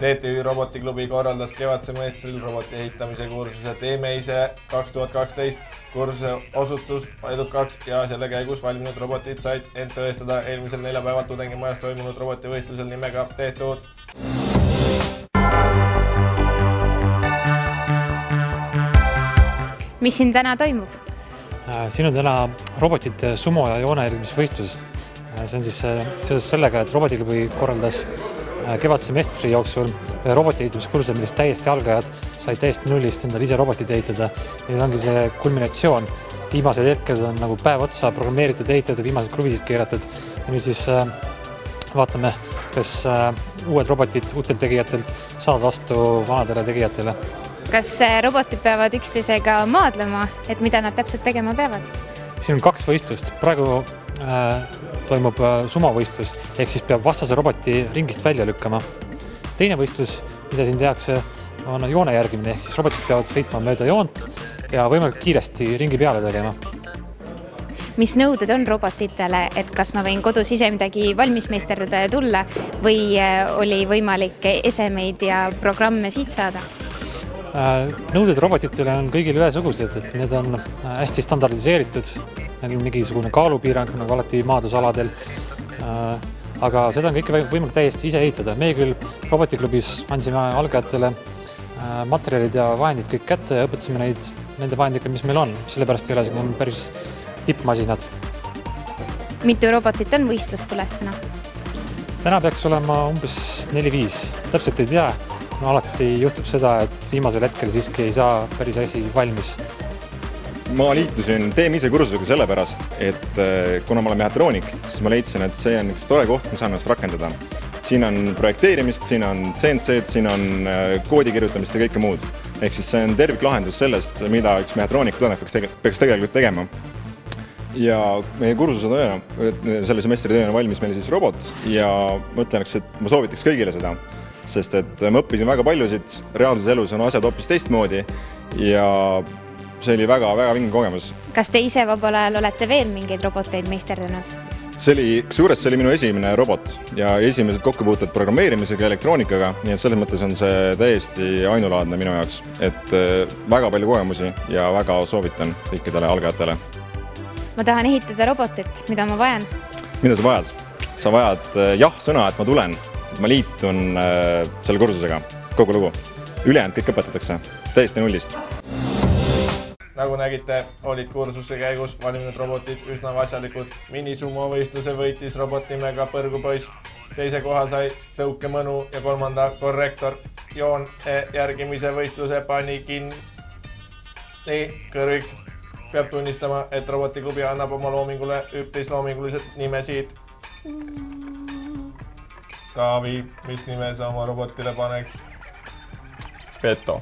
TTÜ Robotiklubi korraldas kevadsemestril roboti ehitamise kursuse Teeme ise 2012. Kursuse osutus edukaks ja selle käigus valminud robotid said end tõestada eelmisel neljapäeval tudengimajas toimunud robotivõistlusel nimega Tehtud. Mis siin täna toimub? Siin on täna robotite sumo- ja joonejälgimisvõistlus. See on siis seoses sellega, et Robotiklubi korraldas kevadsemestri jooksul roboti ehitamiskursuse, millest täiesti algajad said täiesti nullist endale ise robotid ehitada. Ja nüüd ongi see kulminatsioon. Viimased hetked on nagu päev otsa programmeeritud, ehitatud, viimased kruvisid keeratud. Ja nüüd siis vaatame, kas uued robotid uutelt tegijatelt saavad vastu vanadele tegijatele. Kas robotid peavad üksteisega maadlema, et mida nad täpselt tegema peavad? Siin on 2 võistlust. Praegu toimub sumovõistlus, ehk siis peab vastase roboti ringist välja lükkama. Teine võistlus, mida siin tehakse, on joone järgimine, ehk siis robotid peavad sõitma mööda joont ja võimalikult kiiresti ringi peale tegema. Mis nõuded on robotitele, et kas ma võin kodus ise midagi valmismeisterdada ja tulla või oli võimalik esemeid ja programme siit saada? Nõuded robotitele on kõigil ühesugused, et need on hästi standardiseeritud, neil on mingisugune kaalupiirang nagu alati maadlusaladel, aga seda on kõike võimalik täiesti ise ehitada. Meie küll Robotiklubis andsime algajatele materjalid ja vahendid kõik kätte ja õpetasime neid nende vahenditega, mis meil on, sellepärast ei ole see päris tippmasinad. Mitu robotit on võistlustules täna? Täna peaks olema umbes 4-5, täpselt ei tea. Alati juhtub seda, et viimasel hetkel siiski ei saa päris asi valmis. Ma liitusin Teeme ise kursusega sellepärast, et kuna ma olen mehhatroonik, siis ma leidsin, et see on üks tore koht, kus ennast rakendada. Siin on projekteerimist, siin on CNC-d, siin on koodi kirjutamist ja kõike muud. Ehk siis see on terviklahendus sellest, mida üks mehhatroonik peaks tegelikult tegema. Ja meie kursused on selle semestri tööna valmis meil siis robot ja mõtlenaks, et ma soovitaks kõigile seda. Sest et ma õppisin väga paljusid, reaalses elus on asjad hoopis teistmoodi ja see oli väga vinge kogemus. Kas te ise vabal ajal olete veel mingeid roboteid meisterdanud? See oli minu esimene robot ja esimesed kokkupuuted programmeerimisega ja elektroonikaga, nii et selles mõttes on see täiesti ainulaadne minu jaoks, et väga palju kogemusi ja väga soovitan kõikidele algajatele. Ma tahan ehitada robotit, mida ma vajan? Mida sa vajad? Sa vajad jah-sõna, et ma tulen. Ma liitun selle kursusega, kogu lugu. Ülejäänud kõik õpetatakse, täiesti nullist. Nagu nägite, olid kursuse käigus valminud robotid üsna asjalikud. Minisumovõistluse võitis robot nimega Põrgupoiss. Teise kohal sai Tõukemõnu ja 3. korrektor. Joon järgimise võistluse pani kinni Kõrvik. Peab tunnistama, et Robotiklubi annab oma loomingule üpris loomingulised nimesid. Taavi, mis nime sa oma robotile paneks? Peto.